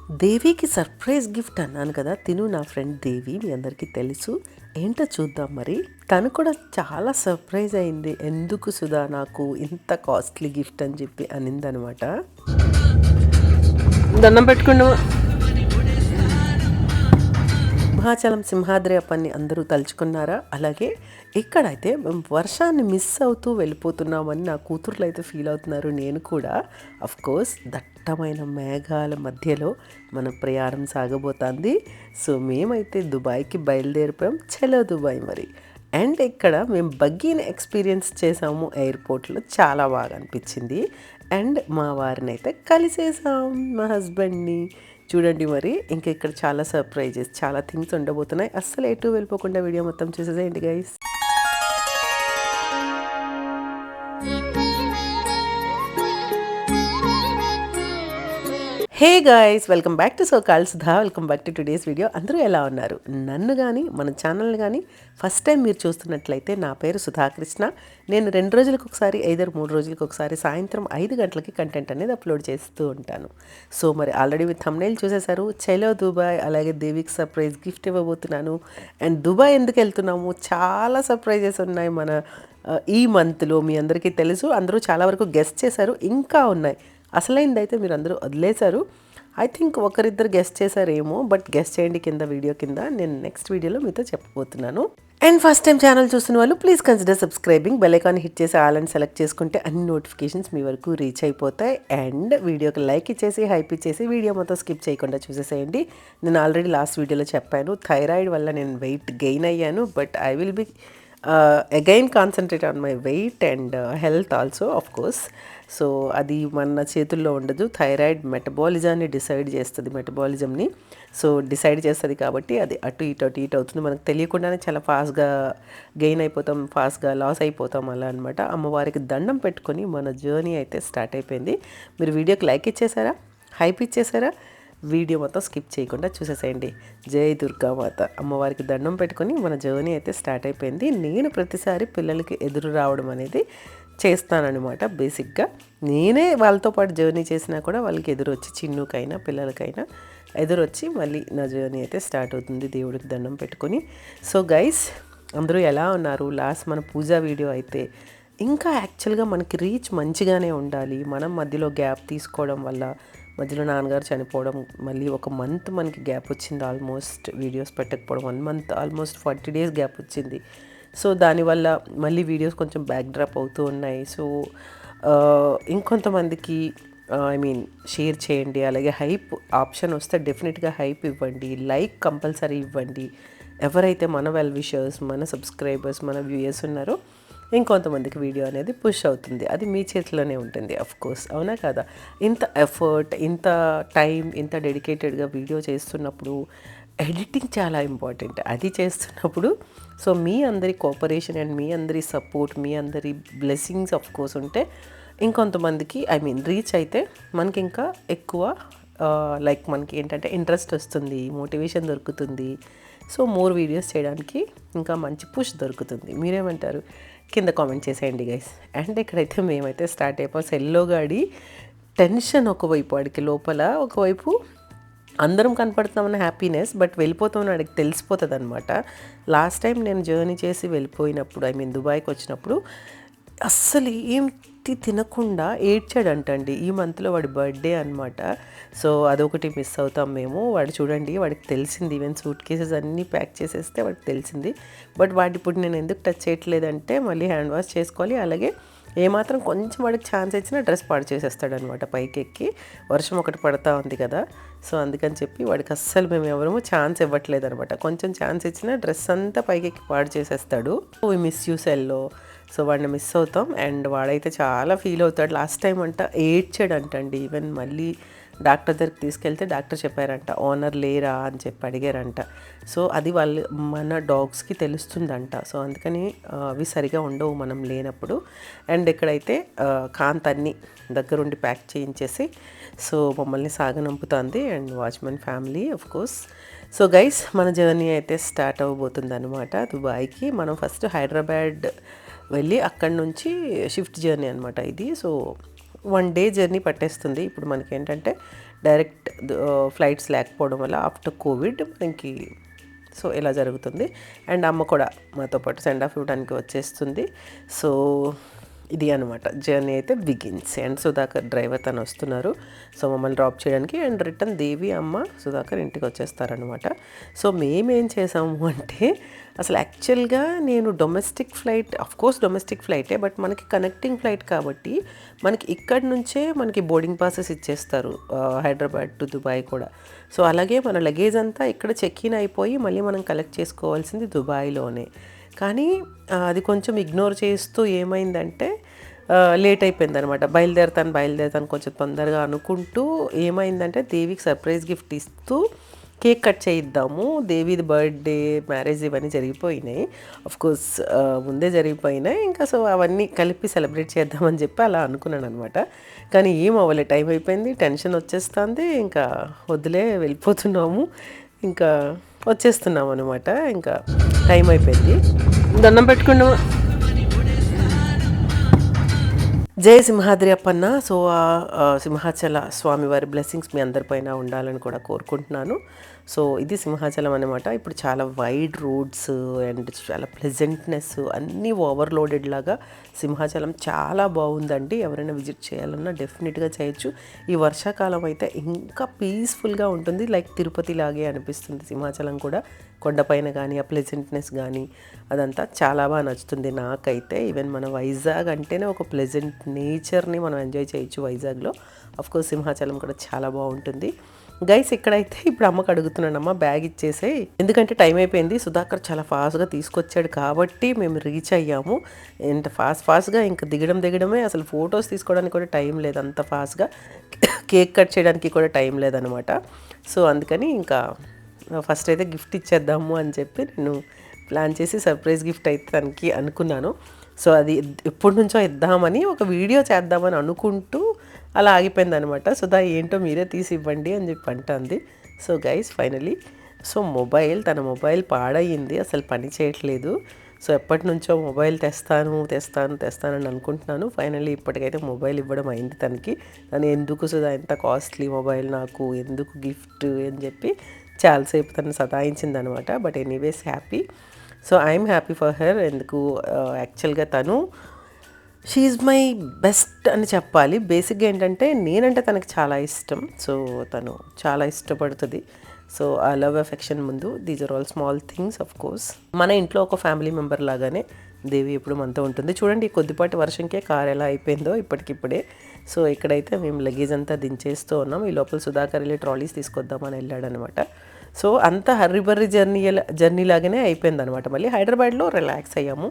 దేవికి surprise gift అన్నాను కదా, తిను నా ఫ్రెండ్ దేవి, మీ అందరికీ తెలుసు. ఏంటో చూద్దాం మరి. తను కూడా చాలా సర్ప్రైజ్ అయింది, ఎందుకు సుధా నాకు ఇంత కాస్ట్లీ గిఫ్ట్ అని చెప్పి అనిందనమాట. దండం పెట్టుకున్నాము. సింహాచలం సింహాద్రి అప్పని అందరూ తలుచుకున్నారా? అలాగే ఇక్కడైతే మేము వర్షాన్ని మిస్ అవుతూ వెళ్ళిపోతున్నామని నా కూతుర్లు అయితే ఫీల్ అవుతున్నారు, నేను కూడా. కోర్స్ దట్టమైన మేఘాల మధ్యలో మన ప్రయాణం సాగబోతుంది. సో మేమైతే దుబాయ్కి బయలుదేరిపోయాం. చలో దుబాయ్ మరి. అండ్ ఇక్కడ మేము బగ్గీని ఎక్స్పీరియన్స్ చేసాము ఎయిర్పోర్ట్లో, చాలా బాగా అనిపించింది. అండ్ మా వారిని అయితే కలిసేసాం, మా హస్బెండ్ని. చూడండి మరి, ఇంకా ఇక్కడ చాలా సర్ప్రైజెస్, చాలా థింగ్స్ ఉండబోతున్నాయి. అస్సలు ఎటు వెళ్ళిపోకుండా వీడియో మొత్తం చూసేసేయండి guys. Hey guys, welcome back to so call Sudha. Welcome back to today's video. అందరూ ఎలా ఉన్నారు? నన్ను కానీ మన ఛానల్ని కానీ ఫస్ట్ టైం మీరు చూస్తున్నట్లయితే, నా పేరు సుధాకృష్ణ. నేను 2 రోజులకు ఒకసారి, 3 రోజులకు ఒకసారి సాయంత్రం 5 గంటలకి కంటెంట్ అనేది అప్లోడ్ చేస్తూ ఉంటాను. సో మరి ఆల్రెడీ మీరు థంబ్నెయిల్ చూసేశారు, చలో దుబాయ్. అలాగే దేవికి సర్ప్రైజ్ గిఫ్ట్ ఇవ్వబోతున్నాను. అండ్ దుబాయ్ ఎందుకు వెళ్తున్నాము, చాలా సర్ప్రైజెస్ ఉన్నాయి మన ఈ మంత్లో. మీ అందరికీ తెలుసు, అందరూ చాలా వరకు గెస్ట్ చేశారు, ఇంకా ఉన్నాయి. అసలైంది అయితే మీరు అందరూ వదిలేశారు. ఐ థింక్ ఒకరిద్దరు గెస్ట్ చేశారేమో, బట్ గెస్ట్ చేయండి కింద వీడియో కింద, నేను నెక్స్ట్ వీడియోలో మీతో చెప్పబోతున్నాను. అండ్ ఫస్ట్ టైం ఛానల్ చూస్తున్న వాళ్ళు please consider subscribing. Bell icon hit చేసి ఆల్ అని సెలెక్ట్ చేసుకుంటే అన్ని నోటిఫికేషన్స్ మీ వరకు రీచ్ అయిపోతాయి. అండ్ వీడియోకి లైక్ ఇచ్చేసి, హైప్ ఇచ్చేసి, వీడియో మొత్తం స్కిప్ చేయకుండా చూసేసేయండి. నేను ఆల్రెడీ లాస్ట్ వీడియోలో చెప్పాను, థైరాయిడ్ వల్ల నేను వెయిట్ గెయిన్ అయ్యాను, but I will be again concentrate on my weight and health also, of course. So అది మన చేతుల్లో ఉండదు. థైరాయిడ్ మెటబాలిజాన్ని డిసైడ్ చేస్తుంది, మెటబాలిజంని సో డిసైడ్ చేస్తుంది. కాబట్టి అది అటు ఇటు అవుతుంది, మనకు తెలియకుండానే చాలా ఫాస్ట్గా గెయిన్ అయిపోతాం, ఫాస్ట్గా లాస్ అయిపోతాం, అలా అనమాట. అమ్మవారికి దండం పెట్టుకొని మన జర్నీ అయితే స్టార్ట్ అయిపోయింది. మీరు వీడియోకి లైక్ ఇచ్చేసారా, హైప్ ఇచ్చేసారా? వీడియో మొత్తం స్కిప్ చేయకుండా చూసేసేయండి. జై దుర్గామాత. అమ్మవారికి దండం పెట్టుకొని మన జర్నీ అయితే స్టార్ట్ అయిపోయింది. నేను ప్రతిసారి పిల్లలకి ఎదురు రావడం అనేది చేస్తానన్నమాట. బేసిక్గా నేనే వాళ్ళతో పాటు జర్నీ చేసినా కూడా వాళ్ళకి ఎదురు వచ్చి, చిన్నుకైనా పిల్లలకైనా ఎదురు వచ్చి మళ్ళీ నా జర్నీ అయితే స్టార్ట్ అవుతుంది దేవుడికి దండం పెట్టుకొని. సో గైస్, అందరూ ఎలా ఉన్నారు? లాస్ట్ మన పూజా వీడియో అయితే ఇంకా యాక్చువల్గా మనకి రీచ్ మంచిగానే ఉండాలి. మనం మధ్యలో గ్యాప్ తీసుకోవడం వల్ల, మధ్యలో నాన్నగారు చనిపోవడం, మళ్ళీ ఒక మంత్ మనకి గ్యాప్ వచ్చింది, ఆల్మోస్ట్ వీడియోస్ పెట్టకపోవడం. 1 మంత్ ఆల్మోస్ట్ 40 days గ్యాప్ వచ్చింది. సో దానివల్ల మళ్ళీ వీడియోస్ కొంచెం బ్యాక్ డ్రాప్ అవుతూ ఉన్నాయి. సో ఇంకొంతమందికి షేర్ చేయండి. అలాగే హైప్ ఆప్షన్ వస్తే డెఫినెట్గా హైప్ ఇవ్వండి, లైక్ కంపల్సరీ ఇవ్వండి. ఎవరైతే మన వెల్ విషర్స్, మన సబ్స్క్రైబర్స్, మన వ్యూయర్స్ ఉన్నారో ఇంకొంతమందికి వీడియో అనేది పుష్ అవుతుంది. అది మీ చేతిలోనే ఉంటుంది, కోర్స్. అవునా కదా? ఇంత ఎఫర్ట్, ఇంత టైం, ఇంత డెడికేటెడ్గా వీడియో చేస్తున్నప్పుడు ఎడిటింగ్ చాలా ఇంపార్టెంట్. అది చేస్తున్నప్పుడు సో మీ అందరి కోఆపరేషన్ అండ్ మీ అందరి సపోర్ట్, మీ అందరి బ్లెస్సింగ్స్ కోర్స్ ఉంటే ఇంకొంతమందికి రీచ్ అయితే మనకి ఇంకా ఎక్కువ లైక్ మనకి ఏంటంటే ఇంట్రెస్ట్ వస్తుంది, మోటివేషన్ దొరుకుతుంది. సో మోర్ వీడియోస్ చేయడానికి ఇంకా మంచి పుష్ దొరుకుతుంది. మీరేమంటారు? కింద కామెంట్ చేసేయండి గైస్. అండ్ ఇక్కడైతే మేమైతే స్టార్ట్ అయిపోయి సెల్లో గాడి టెన్షన్ ఒకవైపు, వాడికి లోపల ఒకవైపు అందరం కనపడుతున్నామన్న హ్యాపీనెస్, బట్ వెళ్ళిపోతామని వాడికి తెలిసిపోతుంది అనమాట. లాస్ట్ టైం నేను జర్నీ చేసి వెళ్ళిపోయినప్పుడు, దుబాయ్కి వచ్చినప్పుడు అస్సలు ఏంటి తినకుండా ఏడ్చాడంటండి. ఈ మంత్లో వాడి బర్త్డే అనమాట. సో అదొకటి మిస్ అవుతాం మేము. వాడు చూడండి, వాడికి తెలిసింది, ఈవెన్ సూట్ కేసెస్ అన్నీ ప్యాక్ చేసేస్తే వాడికి తెలిసింది. బట్ వాడి ఇప్పుడు నేను ఎందుకు టచ్ చేయట్లేదంటే, మళ్ళీ హ్యాండ్ వాష్ చేసుకోవాలి. అలాగే ఏమాత్రం కొంచెం వాడికి ఛాన్స్ ఇచ్చినా డ్రెస్ పాడు చేసేస్తాడనమాట పైకి ఎక్కి. వర్షం ఒకటి పడతా ఉంది కదా, సో అందుకని చెప్పి వాడికి అస్సలు మేము ఎవరము ఛాన్స్ ఇవ్వట్లేదు అనమాట. కొంచెం ఛాన్స్ ఇచ్చినా డ్రెస్ అంతా పైకి ఎక్కి పాడు చేసేస్తాడు. వీ మిస్ యూ సెల్లో. సో వాడిని మిస్ అవుతాం. అండ్ వాడైతే చాలా ఫీల్ అవుతాడు. లాస్ట్ టైం ఏడ్చాడంటండి. ఈవెన్ మళ్ళీ డాక్టర్ దగ్గరికి తీసుకెళ్తే డాక్టర్ చెప్పారంట, ఓనర్ లేరా అని చెప్పి అడిగారంట. సో అది వాళ్ళు మన డాగ్స్కి తెలుస్తుందంట. సో అందుకని అవి సరిగా ఉండవు మనం లేనప్పుడు. అండ్ ఇక్కడైతే కాంత్ అన్ని దగ్గరుండి ప్యాక్ చేయించేసి సో మమ్మల్ని సాగనంపుతుంది. And watchman family course. So guys, మన జర్నీ అయితే స్టార్ట్ అవ్వబోతుంది అనమాట దుబాయ్కి. మనం ఫస్ట్ హైదరాబాద్ వెళ్ళి అక్కడి నుంచి షిఫ్ట్ జర్నీ అనమాట ఇది. సో 1 day జర్నీ పట్టేస్తుంది. ఇప్పుడు మనకి ఏంటంటే డైరెక్ట్ ఫ్లైట్స్ లేకపోవడం వల్ల ఆఫ్టర్ కోవిడ్ మనకి సో ఇలా జరుగుతుంది. అండ్ అమ్మ కూడా మాతో పాటు సెండ్ ఆఫ్ ఇవ్వడానికి వచ్చేస్తుంది. సో ఇది అనమాట జర్నీ అయితే బిగిన్స్. అండ్ సుధాకర్ డ్రైవర్ తను వస్తున్నారు. సో మమ్మల్ని డ్రాప్ చేయడానికి అండ్ రిటర్న్ దేవి అమ్మ సుధాకర్ ఇంటికి వచ్చేస్తారనమాట. సో మేమేం చేసాము అంటే అసలు యాక్చువల్గా నేను డొమెస్టిక్ ఫ్లైట్, కోర్స్ డొమెస్టిక్ ఫ్లైటే, బట్ మనకి కనెక్టింగ్ ఫ్లైట్ కాబట్టి మనకి ఇక్కడి నుంచే మనకి బోర్డింగ్ పాసెస్ ఇచ్చేస్తారు హైదరాబాద్ టు దుబాయ్ కూడా. సో అలాగే మన లగేజ్ అంతా ఇక్కడ చెక్ ఇన్ అయిపోయి మళ్ళీ మనం కలెక్ట్ చేసుకోవాల్సింది దుబాయ్లోనే. కానీ అది కొంచెం ఇగ్నోర్ చేస్తూ ఏమైందంటే లేట్ అయిపోయిందనమాట. బయలుదేరుతాను కొంచెం తొందరగా అనుకుంటూ ఏమైందంటే దేవికి సర్ప్రైజ్ గిఫ్ట్ ఇస్తూ కేక్ కట్ చేయిద్దాము, దేవిది బర్త్డే మ్యారేజ్ ఇవన్నీ జరిగిపోయినాయి, కోర్స్ ముందే జరిగిపోయినాయి. ఇంకా సో అవన్నీ కలిపి సెలబ్రేట్ చేద్దామని చెప్పి అలా అనుకున్నాను అనమాట. కానీ ఏం అవ్వలే, టైం అయిపోయింది, టెన్షన్ వచ్చేస్తుంది, ఇంకా వద్దులే వెళ్ళిపోతున్నాము, ఇంకా వచ్చేస్తున్నాం అనమాట. ఇంకా టైం అయిపోయింది, దండం పెట్టుకున్నాము. జై సింహాద్రి అప్పన్న. సో సింహాచల స్వామివారి బ్లెస్సింగ్స్ మీ అందరిపైన ఉండాలని కూడా కోరుకుంటున్నాను. సో ఇది సింహాచలం అనమాట. ఇప్పుడు చాలా వైడ్ రోడ్స్ అండ్ చాలా ప్లెజెంట్నెస్ అన్నీ ఓవర్లోడెడ్ లాగా సింహాచలం చాలా బాగుందండి. ఎవరైనా విజిట్ చేయాలన్నా డెఫినెట్గా చేయొచ్చు. ఈ వర్షాకాలం అయితే ఇంకా పీస్ఫుల్గా ఉంటుంది, లైక్ తిరుపతి లాగే అనిపిస్తుంది సింహాచలం కూడా. కొండపైన కానీ ఆ ప్లెజెంట్నెస్ కానీ అదంతా చాలా బాగా నచ్చుతుంది నాకైతే. ఈవెన్ మన వైజాగ్ అంటేనే ఒక ప్లెజెంట్ నేచర్ని మనం ఎంజాయ్ చేయొచ్చు వైజాగ్లో. అఫ్కోర్స్ సింహాచలం కూడా చాలా బాగుంటుంది. గైస్ ఇక్కడైతే ఇప్పుడు అమ్మకు అడుగుతున్నానమ్మా బ్యాగ్ ఇచ్చేసే, ఎందుకంటే టైం అయిపోయింది. సుధాకర్ చాలా ఫాస్ట్గా తీసుకొచ్చాడు కాబట్టి మేము రీచ్ అయ్యాము. ఎంత ఫాస్ట్గా ఇంకా దిగడమే, అసలు ఫొటోస్ తీసుకోవడానికి కూడా టైం లేదు, అంత ఫాస్ట్గా కేక్ కట్ చేయడానికి కూడా టైం లేదనమాట. సో అందుకని ఇంకా ఫస్ట్ అయితే గిఫ్ట్ ఇచ్చేద్దాము అని చెప్పి నేను ప్లాన్ చేసి సర్ప్రైజ్ గిఫ్ట్ అయితే తనకి అనుకున్నాను. సో అది ఎప్పటి నుంచో ఇద్దామని ఒక వీడియో చేద్దామని అనుకుంటూ అలా ఆగిపోయింది అనమాట. సో ఏంటో మీరే తీసి ఇవ్వండి అని చెప్పి అంటుంది. సో గైస్ ఫైనలీ తన మొబైల్ పాడయింది, అసలు పని చేయట్లేదు. సో ఎప్పటి నుంచో మొబైల్ తెస్తానని అనుకుంటున్నాను. ఫైనల్లీ ఇప్పటికైతే మొబైల్ ఇవ్వడం అయింది తనకి. తను ఎందుకు సుధా ఎంత కాస్ట్లీ మొబైల్ నాకు ఎందుకు గిఫ్ట్ అని చెప్పి చాలాసేపు తను సతాయించింది అనమాట. But anyways happy. So I'm happy for her. ఎందుకు యాక్చువల్గా తను షీఈ్ మై బెస్ట్ అని చెప్పాలి. బేసిక్గా ఏంటంటే నేనంటే తనకి చాలా ఇష్టం. సో తను చాలా ఇష్టపడుతుంది. సో ఆ లవ్ ఎఫెక్షన్ ముందు these are all small things. Of course మన ఇంట్లో ఒక ఫ్యామిలీ మెంబర్ లాగానే దేవి ఎప్పుడు మనతో ఉంటుంది. చూడండి కొద్దిపాటి వర్షంకే కార్ ఎలా అయిపోయిందో ఇప్పటికిప్పుడే. సో ఇక్కడైతే మేము లగేజ్ అంతా దించేస్తూ ఉన్నాం. ఈ లోపల సుధాకర్ వెళ్ళి ట్రాలీస్ తీసుకొద్దామని వెళ్ళాడనమాట. సో అంతా హర్రిబర్రి జర్నీ లాగానే అయిపోయింది అనమాట. మళ్ళీ హైదరాబాద్లో రిలాక్స్ అయ్యాము,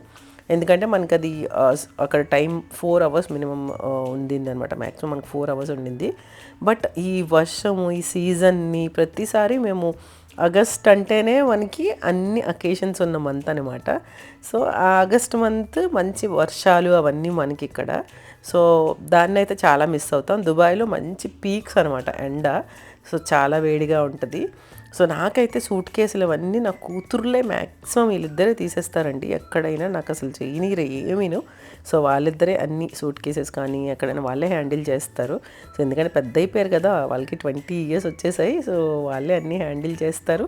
ఎందుకంటే మనకి అది అక్కడ టైం 4 hours మినిమం ఉండింది అనమాట. మ్యాక్సిమం మనకు 4 hours ఉండింది. బట్ ఈ వర్షము ఈ సీజన్ని ప్రతిసారి మేము ఆగస్ట్ అంటేనే మనకి అన్ని అకేషన్స్ ఉన్న మంత్ అనమాట. సో ఆ ఆగస్ట్ మంత్ మంచి వర్షాలు అవన్నీ మనకి ఇక్కడ. సో దాన్ని అయితే చాలా మిస్ అవుతాం. దుబాయ్లో మంచి పీక్స్ అనమాట ఎండ. సో చాలా వేడిగా ఉంటుంది. సో నాకైతే సూట్ కేసులు అవన్నీ నా కూతుర్లే మ్యాక్సిమం వీళ్ళిద్దరే తీసేస్తారండి ఎక్కడైనా, నాకు అసలు చేయనీరు ఏమీను. సో వాళ్ళిద్దరే అన్ని సూట్ కేసెస్ కానీ ఎక్కడైనా వాళ్ళే హ్యాండిల్ చేస్తారు. సో ఎందుకంటే పెద్ద అయిపోయారు కదా, వాళ్ళకి 20 years వచ్చేసాయి. సో వాళ్ళే అన్నీ హ్యాండిల్ చేస్తారు.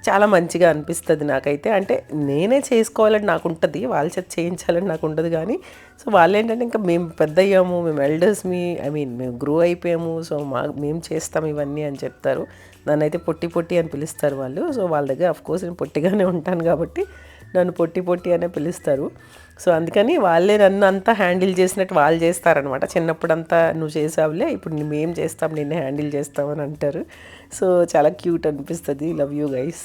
చాలా మంచిగా అనిపిస్తుంది నాకైతే. అంటే నేనే చేసుకోవాలని నాకు ఉంటుంది, వాళ్ళ చేత చేయించాలని నాకు ఉండదు. కానీ సో వాళ్ళు ఏంటంటే ఇంకా మేము పెద్ద అయ్యాము, మేము ఎల్డర్స్ మేము గ్రో అయిపోయాము, సో మేము చేస్తాం ఇవన్నీ అని చెప్తారు. నన్నైతే పొట్టి అని పిలుస్తారు వాళ్ళు. సో వాళ్ళ దగ్గర అఫ్కోర్స్ నేను పొట్టిగానే ఉంటాను కాబట్టి నన్ను పొట్టి అనే పిలుస్తారు. సో అందుకని వాళ్ళే నన్ను అంతా హ్యాండిల్ చేసినట్టు వాళ్ళు చేస్తారనమాట. చిన్నప్పుడంతా నువ్వు చేసావులే, ఇప్పుడు మేము చేస్తాం, నిన్నే హ్యాండిల్ చేస్తామని అంటారు. సో చాలా క్యూట్ అనిపిస్తుంది. Love you guys.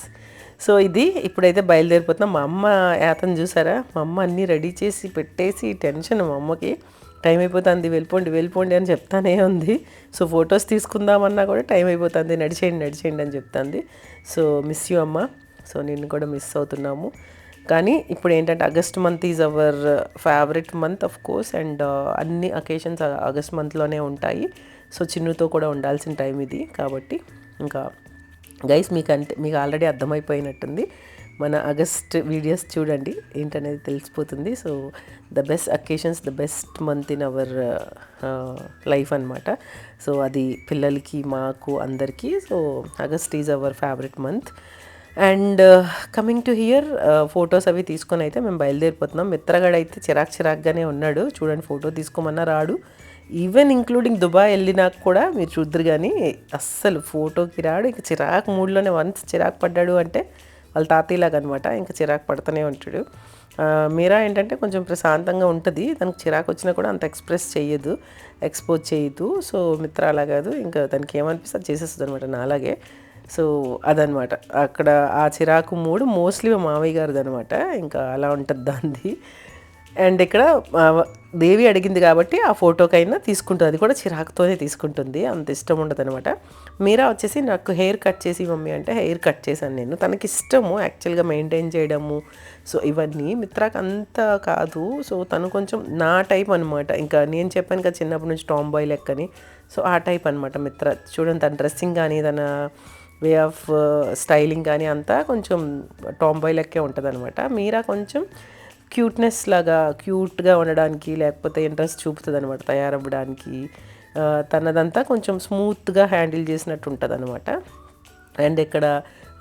సో ఇది ఇప్పుడైతే బయలుదేరిపోతున్నాం. మా అమ్మ యాతను చూసారా, మా అమ్మ అన్నీ రెడీ చేసి పెట్టేసి టెన్షన్. మా అమ్మకి టైం అయిపోతుంది, వెళ్ళిపోండి అని చెప్తానే ఉంది. సో ఫొటోస్ తీసుకుందామన్నా కూడా టైం అయిపోతుంది, నడిచేయండి అని చెప్తుంది. సో మిస్ యూ అమ్మ. సో నిన్ను కూడా మిస్ అవుతున్నాము. కానీ ఇప్పుడు ఏంటంటే August month is our favourite month of course. And అన్ని అకేషన్స్ ఆగస్ట్ మంత్లోనే ఉంటాయి. సో చిన్నుతో కూడా ఉండాల్సిన టైం ఇది కాబట్టి ఇంకా గైస్ మీకు ఆల్రెడీ అర్థమైపోయినట్టుంది మన ఆగస్ట్ వీడియోస్ చూడండి, ఏంటనేది తెలిసిపోతుంది. So the best occasions, the best month in our life అనమాట. సో అది పిల్లలకి, మాకు, అందరికీ. So August is our favourite month. And coming to hear, photos అవి తీసుకొని అయితే మేము బయలుదేరిపోతున్నాం. మిత్రగాడు అయితే చిరాక్గానే ఉన్నాడు. చూడండి, ఫోటో తీసుకోమన్నా రాడు. ఈవెన్ ఇంక్లూడింగ్ దుబాయ్ వెళ్ళినాక కూడా మీరు చూద్దరు కానీ అస్సలు ఫోటోకి రాడు. ఇంక చిరాకు మూడ్లోనే వన్స్ చిరాకు పడ్డాడు అంటే వాళ్ళ తాతయ్యలాగా అనమాట, ఇంకా చిరాకు పడుతూనే ఉంటాడు. మీరా ఏంటంటే కొంచెం ప్రశాంతంగా ఉంటుంది, తనకు చిరాకు వచ్చినా కూడా అంత ఎక్స్పోజ్ చేయదు. సో మిత్ర అలా కాదు, ఇంకా తనకి ఏమనిపిస్తే అది చేసేస్తుంది అనమాట, నాలాగే. సో అదనమాట అక్కడ ఆ చిరాకు మూడు మోస్ట్లీ మా మామయ్య గారిది అనమాట, ఇంకా అలా ఉంటుంది దాన్ని. అండ్ ఇక్కడ దేవి అడిగింది కాబట్టి ఆ ఫోటోకైనా తీసుకుంటుంది, అది కూడా చిరాకుతోనే తీసుకుంటుంది, అంత ఇష్టం ఉండదు అనమాట. మీరా వచ్చేసి నాకు హెయిర్ కట్ చేసి మమ్మీ అంటే హెయిర్ కట్ చేశాను నేను. తనకి ఇష్టము యాక్చువల్గా మెయింటైన్ చేయడము, సో ఇవన్నీ. మిత్రాకు అంత కాదు. సో తను కొంచెం నా టైప్ అనమాట. ఇంకా నేను చెప్పాను కదా చిన్నప్పటి నుంచి టామ్ బాయ్ లెక్కని, సో ఆ టైప్ అనమాట మిత్ర. చూడండి, తన డ్రెస్సింగ్ కానీ తన వే ఆఫ్ స్టైలింగ్ కానీ అంతా కొంచెం టామ్ బాయ్ లెక్కే ఉంటుంది అనమాట. మీరా కొంచెం క్యూట్నెస్ లాగా, క్యూట్గా ఉండడానికి లేకపోతే ఇంట్రెస్ట్ చూపుతుంది అనమాట తయారవ్వడానికి. తనదంతా కొంచెం స్మూత్గా హ్యాండిల్ చేసినట్టు ఉంటుంది అనమాట. అండ్ ఇక్కడ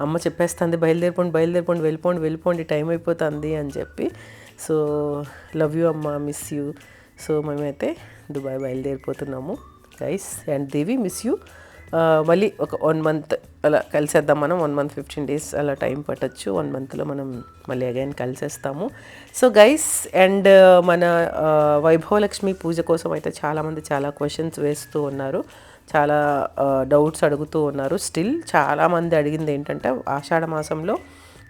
అమ్మ చెప్పేస్తుంది, వెళ్ళిపోండి, టైం అయిపోతుంది అని చెప్పి. సో లవ్ యూ అమ్మ, మిస్ యూ. సో మేమైతే దుబాయ్ బయలుదేరిపోతున్నాము guys. And Devi, miss you. మళ్ళీ ఒక 1 month అలా కలిసేద్దాం మనం. 1 month 15 days అలా టైం పట్టచ్చు. 1 monthలో మనం మళ్ళీ అగైన్ కలిసేస్తాము. సో గైస్, అండ్ మన వైభవలక్ష్మి పూజ కోసం అయితే చాలామంది చాలా క్వశ్చన్స్ వేస్తూ ఉన్నారు, చాలా డౌట్స్ అడుగుతూ ఉన్నారు. స్టిల్ చాలామంది అడిగింది ఏంటంటే ఆషాఢ మాసంలో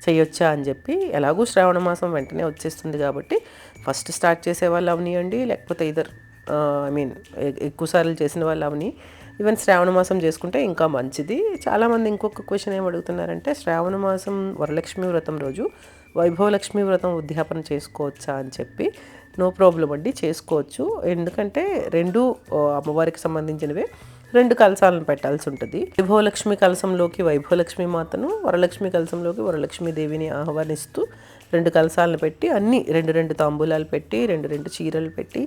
చేయొచ్చా అని చెప్పి. ఎలాగూ శ్రావణ మాసం వెంటనే వచ్చేస్తుంది కాబట్టి ఫస్ట్ స్టార్ట్ చేసే వాళ్ళు అవనియండి, లేకపోతే ఎక్కువసార్లు చేసిన వాళ్ళు అవని, ఈవెన్ శ్రావణ మాసం చేసుకుంటే ఇంకా మంచిది. చాలామంది ఇంకొక క్వశ్చన్ ఏం అడుగుతున్నారంటే, శ్రావణ మాసం వరలక్ష్మి వ్రతం రోజు వైభవలక్ష్మి వ్రతం ఉద్యాపన చేసుకోవచ్చా అని చెప్పి. నో ప్రాబ్లం అండి, చేసుకోవచ్చు. ఎందుకంటే రెండు అమ్మవారికి సంబంధించినవే, 2 కలశాలను పెట్టాల్సి ఉంటుంది. వైభవలక్ష్మి కలశంలోకి వైభవలక్ష్మి మాతను, వరలక్ష్మి కలశంలోకి వరలక్ష్మి దేవిని ఆహ్వానిస్తూ 2 కలశాలను పెట్టి, అన్నీ 2 తాంబూలాలు పెట్టి, 2 చీరలు పెట్టి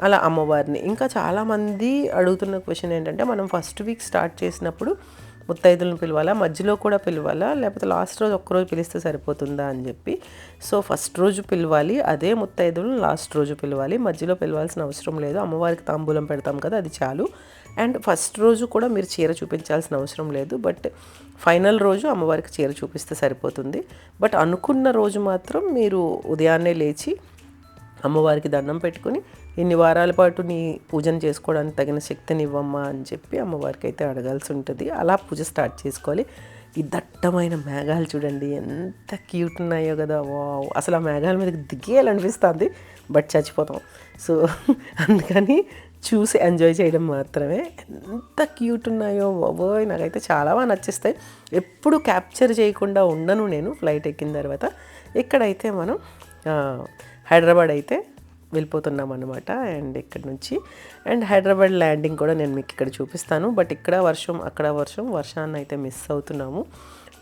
అలా అమ్మవారిని. ఇంకా చాలామంది అడుగుతున్న క్వశ్చన్ ఏంటంటే, మనం ఫస్ట్ వీక్ స్టార్ట్ చేసినప్పుడు ముత్తైదులను పిలవాలా, మధ్యలో కూడా పిలవాలా, లేకపోతే లాస్ట్ రోజు ఒక్కరోజు పిలిస్తే సరిపోతుందా అని చెప్పి. సో ఫస్ట్ రోజు పిలవాలి, అదే ముత్తైదులను లాస్ట్ రోజు పిలవాలి. మధ్యలో పిలవాల్సిన అవసరం లేదు. అమ్మవారికి తాంబూలం పెడతాం కదా, అది చాలు. అండ్ ఫస్ట్ రోజు కూడా మీరు చీర చూపించాల్సిన అవసరం లేదు, బట్ ఫైనల్ రోజు అమ్మవారికి చీర చూపిస్తే సరిపోతుంది. బట్ అనుకున్న రోజు మాత్రం మీరు ఉదయాన్నే లేచి అమ్మవారికి దండం పెట్టుకుని, ఇన్ని వారాల పాటు నీ పూజను చేసుకోవడానికి తగిన శక్తిని ఇవ్వమ్మా అని చెప్పి అమ్మవారికి అయితే అడగాల్సి ఉంటుంది. అలా పూజ స్టార్ట్ చేసుకోవాలి. ఈ దట్టమైన మేఘాలు చూడండి ఎంత క్యూట్ ఉన్నాయో కదా, వావ్! అసలు ఆ మేఘాల మీదకి దిగేయాలనిపిస్తుంది, బట్ చచ్చిపోతాం. సో అందుకని చూసి ఎంజాయ్ చేయడం మాత్రమే. ఎంత క్యూట్ ఉన్నాయో బాబోయ్, నాకైతే చాలా బాగా నచ్చేస్తాయి. ఎప్పుడు క్యాప్చర్ చేయకుండా ఉండను నేను ఫ్లైట్ ఎక్కిన తర్వాత. ఇక్కడైతే మనం హైదరాబాద్ అయితే వెళ్ళిపోతున్నాం అనమాట. అండ్ ఇక్కడ నుంచి అండ్ హైదరాబాద్ ల్యాండింగ్ కూడా నేను మీకు ఇక్కడ చూపిస్తాను. బట్ ఇక్కడ వర్షం, అక్కడ వర్షం, వర్షాన్ని అయితే మిస్ అవుతున్నాము.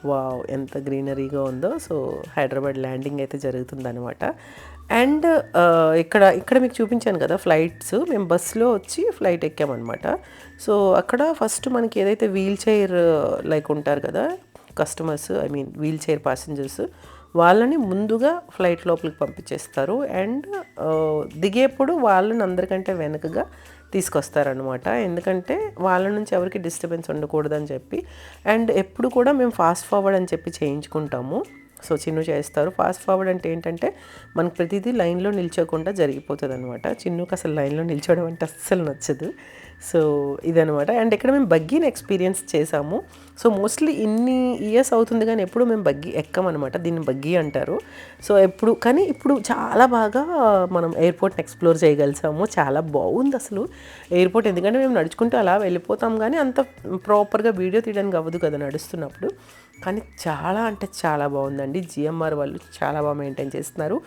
వావ్, ఎంత గ్రీనరీగా ఉందో. సో హైదరాబాద్ ల్యాండింగ్ అయితే జరుగుతుందనమాట. అండ్ ఇక్కడ మీకు చూపించాను కదా ఫ్లైట్స్, మేము బస్సులో వచ్చి ఫ్లైట్ ఎక్కామన్నమాట. సో అక్కడ ఫస్ట్ మనకి ఏదైతే వీల్ చైర్ లైక్ ఉంటారు కదా కస్టమర్స్, వీల్ చైర్ ప్యాసింజర్స్, వాళ్ళని ముందుగా ఫ్లైట్ లోపలికి పంపించేస్తారు. అండ్ దిగేప్పుడు వాళ్ళని అందరికంటే వెనకగా తీసుకొస్తారనమాట, ఎందుకంటే వాళ్ళ నుంచి ఎవరికి డిస్టర్బెన్స్ ఉండకూడదని చెప్పి. అండ్ ఎప్పుడు కూడా మేము ఫాస్ట్ ఫార్వర్డ్ అని చెప్పి చేయించుకుంటాము. సో చిన్ను చేస్తారు. ఫాస్ట్ ఫార్వర్డ్ అంటే ఏంటంటే మనకు ప్రతిదీ లైన్లో నిల్చోకుండా జరిగిపోతుంది అనమాట. చిన్నుకి అసలు లైన్లో నిల్చోవడం అంటే అస్సలు నచ్చదు. సో ఇదనమాట. అండ్ ఇక్కడ మేము బగ్గీని ఎక్స్పీరియన్స్ చేసాము. సో మోస్ట్లీ ఇన్ని ఇయర్స్ అవుతుంది కానీ ఎప్పుడు మేము బగ్గీ ఎక్కమన్నమాట, దీన్ని బగ్గీ అంటారు. సో కానీ ఇప్పుడు చాలా బాగా మనం ఎయిర్పోర్ట్ని ఎక్స్ప్లోర్ చేయగలిసాము. చాలా బాగుంది అసలు ఎయిర్పోర్ట్, ఎందుకంటే మేము నడుచుకుంటూ అలా వెళ్ళిపోతాం కానీ అంత ప్రాపర్గా వీడియో తీయడానికి అవ్వదు కదా నడుస్తున్నప్పుడు. కానీ చాలా అంటే చాలా బాగుందండి. జిఎంఆర్ వాళ్ళు చాలా బాగా మెయింటైన్ చేస్తున్నారు.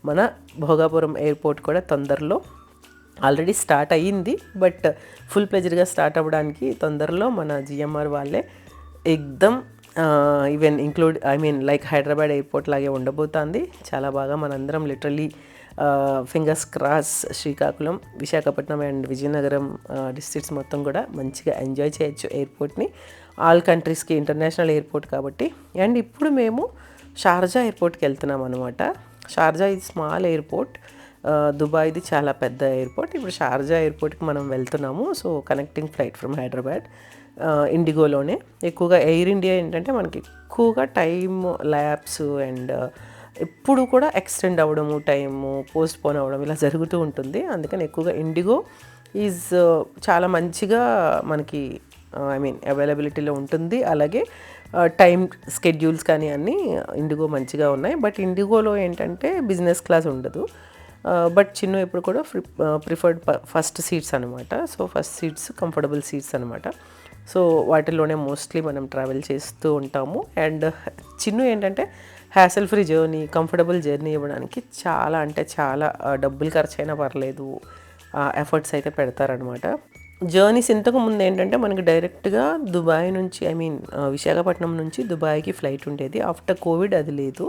మన భోగాపురం ఎయిర్పోర్ట్ కూడా తొందరలో ఆల్రెడీ స్టార్ట్ అయ్యింది, బట్ ఫుల్ ప్లెజర్గా స్టార్ట్ అవ్వడానికి తొందరలో మన జిఎంఆర్ వాళ్ళే ఎక్దమ్ ఈవెన్ లైక్ హైదరాబాద్ ఎయిర్పోర్ట్ లాగే ఉండబోతోంది. చాలా బాగా మనందరం literally fingers cross Srikakulam, Visakhapatnam and Vizianagaram districts మొత్తం కూడా మంచిగా ఎంజాయ్ చేయొచ్చు ఎయిర్పోర్ట్ని. ఆల్ కంట్రీస్కి ఇంటర్నేషనల్ ఎయిర్పోర్ట్ కాబట్టి. అండ్ ఇప్పుడు మేము షార్జా ఎయిర్పోర్ట్కి వెళ్తున్నాం అనమాట. షార్జా ఇది స్మాల్ ఎయిర్పోర్ట్, దుబాయ్ది చాలా పెద్ద ఎయిర్పోర్ట్. ఇప్పుడు షార్జా ఎయిర్పోర్ట్కి మనం వెళ్తున్నాము. So connecting flight from Hyderabad, ఇండిగోలోనే. ఎక్కువగా ఎయిర్ ఇండియా ఏంటంటే మనకి ఎక్కువగా టైమ్ ల్యాబ్స్ అండ్ ఎప్పుడు కూడా ఎక్స్టెండ్ అవ్వడము, టైము పోస్ట్ పోన్ అవ్వడం ఇలా జరుగుతూ ఉంటుంది. అందుకని ఎక్కువగా ఇండిగో ఈజ్ చాలా మంచిగా మనకి అవైలబిలిటీలో ఉంటుంది. అలాగే టైం స్కెడ్యూల్స్ కానీ అన్నీ ఇండిగో మంచిగా ఉన్నాయి. బట్ ఇండిగోలో ఏంటంటే బిజినెస్ క్లాస్ ఉండదు. బట్ చిన్ను ఎప్పుడు కూడా ప్రిఫర్డ్ ఫస్ట్ సీట్స్ అనమాట. So first seats comfortable seats అనమాట. సో వాటిల్లోనే మోస్ట్లీ మనం ట్రావెల్ చేస్తూ ఉంటాము. అండ్ చిన్ను ఏంటంటే hassle free journey, comfortable journey ఇవ్వడానికి చాలా అంటే చాలా డబ్బులు ఖర్చు అయినా పర్లేదు ఎఫర్ట్స్ అయితే పెడతారనమాట. జర్నీస్ ఇంతకు ముందు ఏంటంటే మనకి డైరెక్ట్గా దుబాయ్ నుంచి విశాఖపట్నం నుంచి దుబాయ్కి ఫ్లైట్ ఉండేది. ఆఫ్టర్ కోవిడ్ అది లేదు.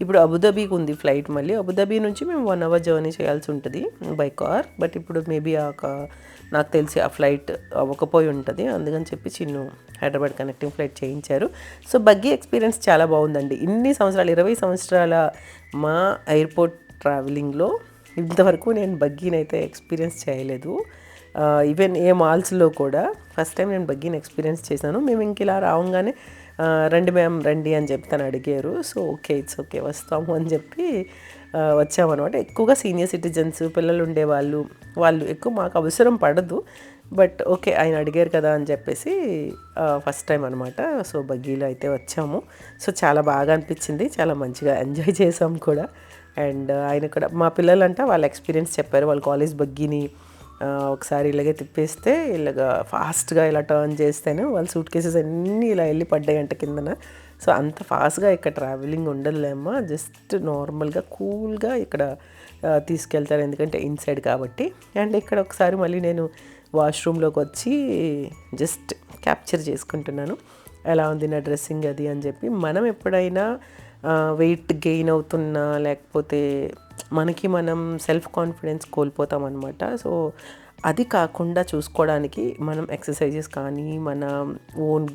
ఇప్పుడు అబుదాబీకి ఉంది ఫ్లైట్. మళ్ళీ అబుదాబీ నుంచి మేము 1 hour జర్నీ చేయాల్సి ఉంటుంది బై కార్. బట్ ఇప్పుడు మేబీ నాకు తెలిసి ఆ ఫ్లైట్ అవ్వకపోయి ఉంటుంది. అందుకని చెప్పి చిన్ను హైదరాబాద్ కనెక్టింగ్ ఫ్లైట్ చేయించారు. సో బగ్గీ ఎక్స్పీరియన్స్ చాలా బాగుందండి. ఇన్ని సంవత్సరాలు 20 సంవత్సరాల మా ఎయిర్పోర్ట్ ట్రావెలింగ్లో ఇంతవరకు నేను బగ్గీని అయితే ఎక్స్పీరియన్స్ చేయలేదు. ఈవెన్ ఏ మాల్స్లో కూడా ఫస్ట్ టైం నేను బగ్గీని ఎక్స్పీరియన్స్ చేశాను. మేము ఇంక ఇలా రావంగానే రండి మ్యామ్ రండి అని చెప్పి తను అడిగారు. సో ఓకే ఇట్స్ ఓకే వస్తాము అని చెప్పి వచ్చామన్నమాట. ఎక్కువగా సీనియర్ సిటిజన్స్, పిల్లలు ఉండేవాళ్ళు, వాళ్ళు ఎక్కువ మాకు అవసరం పడదు. బట్ ఓకే ఆయన అడిగారు కదా అని చెప్పేసి ఫస్ట్ టైం అనమాట. సో బగ్గీలో అయితే వచ్చాము. సో చాలా బాగా అనిపించింది, చాలా మంచిగా ఎంజాయ్ చేసాం కూడా. అండ్ ఆయన కూడా మా పిల్లలంట వాళ్ళ ఎక్స్పీరియన్స్ చెప్పారు. వాళ్ళ కాలేజ్ బగ్గీని ఒకసారి ఇలాగే తిప్పేస్తే ఇలాగా ఫాస్ట్గా ఇలా టర్న్ చేస్తేనే వాళ్ళ సూట్ కేసెస్ అన్నీ ఇలా వెళ్ళి పడ్డాయి అంట కిందన. సో అంత ఫాస్ట్గా ఇక్కడ ట్రావెలింగ్ ఉండదులేమ్మా, జస్ట్ నార్మల్గా కూల్గా ఇక్కడ తీసుకెళ్తారు, ఎందుకంటే ఇన్సైడ్ కాబట్టి. అండ్ ఇక్కడ ఒకసారి మళ్ళీ నేను వాష్రూమ్లోకి వచ్చి జస్ట్ క్యాప్చర్ చేసుకుంటున్నాను ఎలా ఉంది నా డ్రెస్సింగ్ అది అని చెప్పి. మనం ఎప్పుడైనా వెయిట్ గెయిన్ అవుతున్నా లేకపోతే మనకి మనం సెల్ఫ్ కాన్ఫిడెన్స్ కోల్పోతామన్నమాట. సో అది కాకుండా చూసుకోవడానికి మనం ఎక్సర్సైజెస్ కానీ మన ఓన్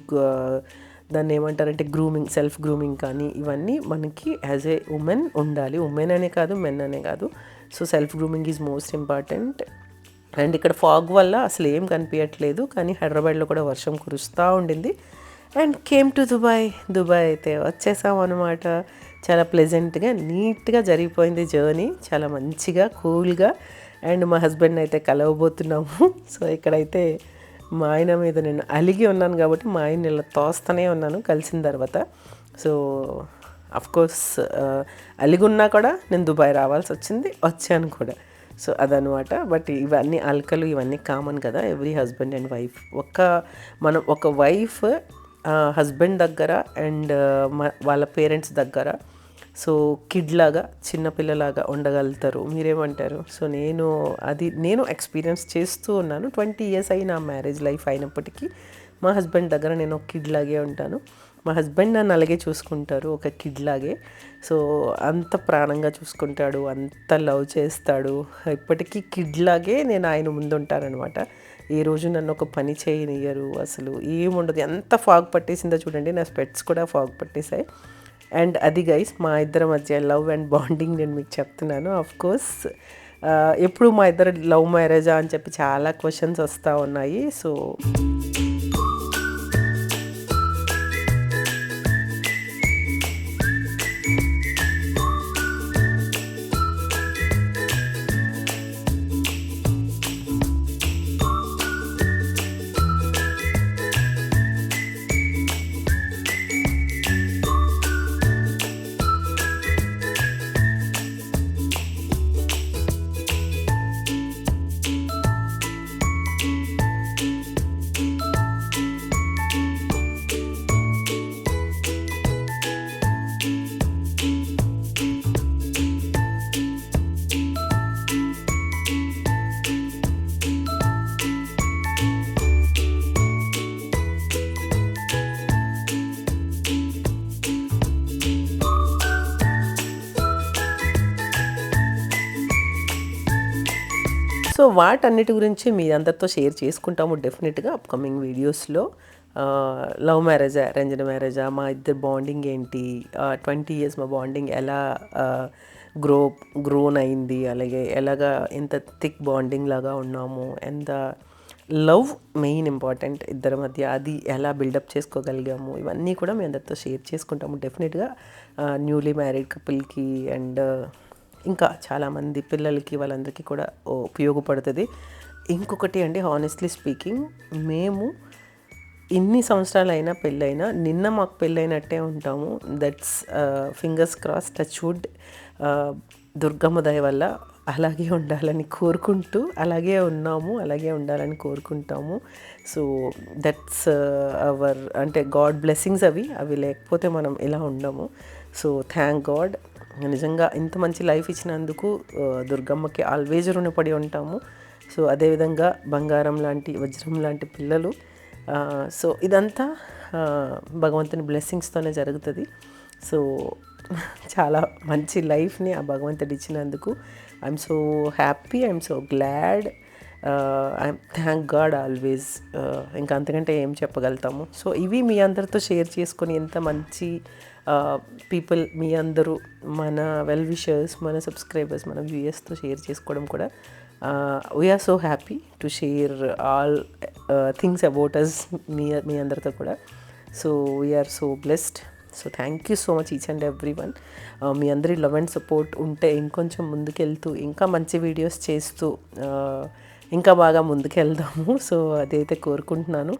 దాన్ని ఏమంటారంటే గ్రూమింగ్, సెల్ఫ్ గ్రూమింగ్ కానీ ఇవన్నీ మనకి యాజ్ ఏ ఉమెన్ ఉండాలి. ఉమెన్ అనే కాదు, మెన్ అనే కాదు. So self grooming is most important. And ఇక్కడ ఫాగ్ వల్ల అసలు ఏం కనిపించట్లేదు, కానీ హైదరాబాద్లో కూడా వర్షం కురుస్తూ ఉండింది. అండ్ కేమ్ టు దుబాయ్ అయితే వచ్చేసాం అనమాట. చాలా ప్లెజెంట్గా నీట్గా జరిగిపోయింది జర్నీ, చాలా మంచిగా కూల్గా. అండ్ మా హస్బెండ్ అయితే కలవబోతున్నాము. సో ఇక్కడైతే మా ఆయన మీద నేను అలిగి ఉన్నాను కాబట్టి మా ఆయన ఇలా తోస్తూనే ఉన్నాను కలిసిన తర్వాత. సో అఫ్కోర్స్ అలిగి ఉన్నా కూడా నేను దుబాయ్ రావాల్సి వచ్చింది, వచ్చాను కూడా. సో అదనమాట. బట్ ఇవన్నీ అలకలు ఇవన్నీ కామన్ కదా ఎవ్రీ హస్బెండ్ అండ్ వైఫ్. మనం ఒక వైఫ్ హస్బెండ్ దగ్గర అండ్ వాళ్ళ పేరెంట్స్ దగ్గర సో కిడ్ లాగా, చిన్నపిల్లలాగా ఉండగలుగుతారు. మీరేమంటారు? సో నేను ఎక్స్పీరియన్స్ చేస్తూ ఉన్నాను. 20 years అయి నా మ్యారేజ్ లైఫ్ అయినప్పటికీ మా హస్బెండ్ దగ్గర నేను ఒక కిడ్ లాగే ఉంటాను. మా హస్బెండ్ నన్ను అలాగే చూసుకుంటారు, ఒక కిడ్ లాగే. సో అంత ప్రాణంగా చూసుకుంటాడు, అంత లవ్ చేస్తాడు. ఇప్పటికీ కిడ్ లాగే నేను ఆయన ముందు ఉంటానన్నమాట. ఏ రోజు నన్ను ఒక పని చేయనియ్యరు, అసలు ఏముండదు. ఎంత ఫాగ్ పట్టేసిందో చూడండి, నా స్పెట్స్ కూడా ఫాగ్ పట్టేశాయి. అండ్ అది గైస్ మా ఇద్దరి మధ్య లవ్ అండ్ బాండింగ్ నేను మీకు చెప్తున్నాను. ఆఫ్కోర్స్ ఎప్పుడు మా ఇద్దరు లవ్ మ్యారేజా అని చెప్పి చాలా క్వశ్చన్స్ వస్తూ ఉన్నాయి. సో సో వాటన్నిటి గురించి మీ అందరితో షేర్ చేసుకుంటాము డెఫినెట్గా అప్కమింగ్ వీడియోస్లో. లవ్ మ్యారేజా, అరేంజ్డ్ మ్యారేజా, మా ఇద్దరు బాండింగ్ ఏంటి, 20 years మా బాండింగ్ ఎలా గ్రోన్ అయింది, అలాగే ఎలాగా ఎంత థిక్ బాండింగ్ లాగా ఉన్నాము, ఎంత లవ్ మెయిన్ ఇంపార్టెంట్ ఇద్దరి మధ్య, అది ఎలా బిల్డప్ చేసుకోగలిగాము, ఇవన్నీ కూడా మీ అందరితో షేర్ చేసుకుంటాము డెఫినెట్గా. న్యూలీ మ్యారీడ్ కపుల్కి అండ్ ఇంకా చాలామంది పిల్లలకి వాళ్ళందరికీ కూడా ఉపయోగపడుతుంది. ఇంకొకటి అండి, హానెస్ట్లీ స్పీకింగ్, మేము ఇన్ని సంవత్సరాలైనా పెళ్ళైనా నిన్న మాకు పెళ్ళైనట్టే ఉంటాము. That's fingers cross, touch wood, Durgamma దయ వల్ల అలాగే ఉండాలని కోరుకుంటూ అలాగే ఉన్నాము, అలాగే ఉండాలని కోరుకుంటాము. సో దట్స్ అవర్ అంటే గాడ్ బ్లెస్సింగ్స్ అవి లేకపోతే మనం ఇలా ఉండము. సో థ్యాంక్ గాడ్, నిజంగా ఇంత మంచి లైఫ్ ఇచ్చినందుకు దుర్గమ్మకి ఆల్వేజ్ రుణపడి ఉంటాము. సో అదేవిధంగా బంగారం లాంటి, వజ్రం లాంటి పిల్లలు. సో ఇదంతా భగవంతుని బ్లెస్సింగ్స్తోనే జరుగుతుంది. సో చాలా మంచి లైఫ్ని ఆ భగవంతుడు ఇచ్చినందుకు I'm so happy, I'm so glad, I'm thank God always. ఇంకా అంతకంటే ఏం చెప్పగలుగుతాము. సో ఇవి మీ అందరితో షేర్ చేసుకొని, ఎంత మంచి పీపుల్ మీ అందరూ, మన వెల్ విషర్స్, మన సబ్స్క్రైబర్స్, మన వ్యూయర్స్తో షేర్ చేసుకోవడం కూడా we are so happy to share all things about us మీ అందరితో కూడా. So we are so blessed. So thank you so much each and every one. మీ అందరి లవ్ అండ్ సపోర్ట్ ఉంటే ఇంకొంచెం ముందుకెళ్తూ, ఇంకా మంచి వీడియోస్ చేస్తూ ఇంకా బాగా ముందుకెళ్దాము. సో అదైతే కోరుకుంటున్నాను.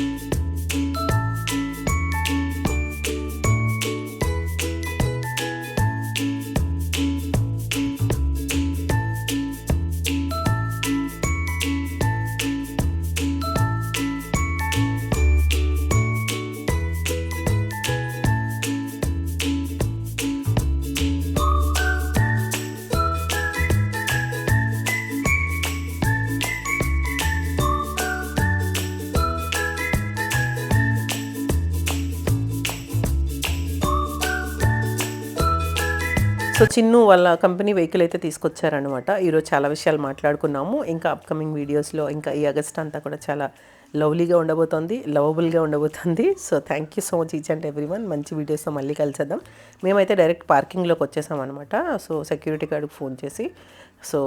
సో చిన్ను వాళ్ళ కంపెనీ వెహికల్ అయితే తీసుకొచ్చారనమాట. ఈరోజు చాలా విషయాలు మాట్లాడుకున్నాము. ఇంకా అప్కమింగ్ వీడియోస్లో, ఇంకా ఈ ఆగస్ట్ అంతా కూడా చాలా లవ్లీగా ఉండబోతోంది, లవబుల్గా ఉండబోతుంది. So thank you so much each and every one. మంచి వీడియోస్తో మళ్ళీ కలిసేద్దాం. మేమైతే డైరెక్ట్ పార్కింగ్లోకి వచ్చేసాం అనమాట. సో సెక్యూరిటీ గార్డ్కి ఫోన్ చేసి సో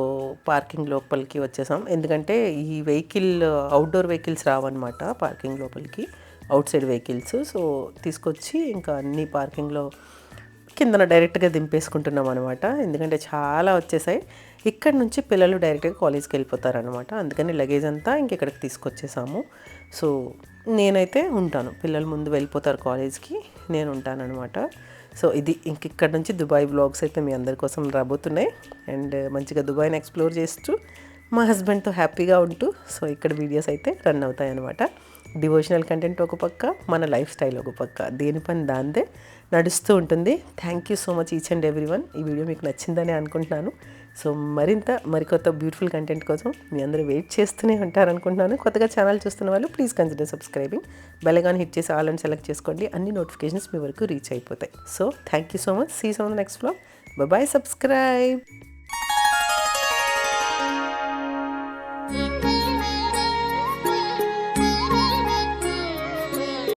పార్కింగ్ లోపలికి వచ్చేసాం. ఎందుకంటే ఈ వెహికల్ అవుట్డోర్ వెహికల్స్ రావన్నమాట పార్కింగ్ లోపలికి, అవుట్ సైడ్ వెహికల్స్. సో తీసుకొచ్చి ఇంకా అన్ని పార్కింగ్లో కిందన డైరెక్ట్గా దింపేసుకుంటున్నాం అనమాట. ఎందుకంటే చాలా వచ్చేసాయి. ఇక్కడ నుంచి పిల్లలు డైరెక్ట్గా కాలేజ్కి వెళ్ళిపోతారనమాట. అందుకని లగేజ్ అంతా ఇంకెక్కడికి తీసుకొచ్చేసాము. సో నేనైతే ఉంటాను, పిల్లలు ముందు వెళ్ళిపోతారు కాలేజ్కి, నేను ఉంటానన్నమాట. సో ఇది ఇక్కడ నుంచి దుబాయ్ వ్లాగ్స్ అయితే మీ అందరి కోసం రాబోతున్నాయి. అండ్ మంచిగా దుబాయ్ని ఎక్స్ప్లోర్ చేస్తూ మా హస్బెండ్తో హ్యాపీగా ఉంటూ సో ఇక్కడ వీడియోస్ అయితే రన్ అవుతాయి అన్నమాట. డివోషనల్ కంటెంట్ ఒక పక్క, మన లైఫ్ స్టైల్ ఒక పక్క, దేని పని దాందే నడుస్తూ ఉంటుంది. Thank you so much each and every one. ఈ వీడియో మీకు నచ్చిందని అనుకుంటున్నాను. సో మరికొత్త బ్యూటిఫుల్ కంటెంట్ కోసం మీ అందరూ వెయిట్ చేస్తూనే ఉంటారనుకుంటున్నాను. కొత్తగా ఛానల్ చూస్తున్న వాళ్ళు please consider subscribing, bell icon hit చేసి ఆల్ అని సెలెక్ట్ చేసుకోండి. అన్ని నోటిఫికేషన్స్ మీ వరకు రీచ్ అయిపోతాయి. So thank you so much. See you on the next vlog. Bye bye. Subscribe.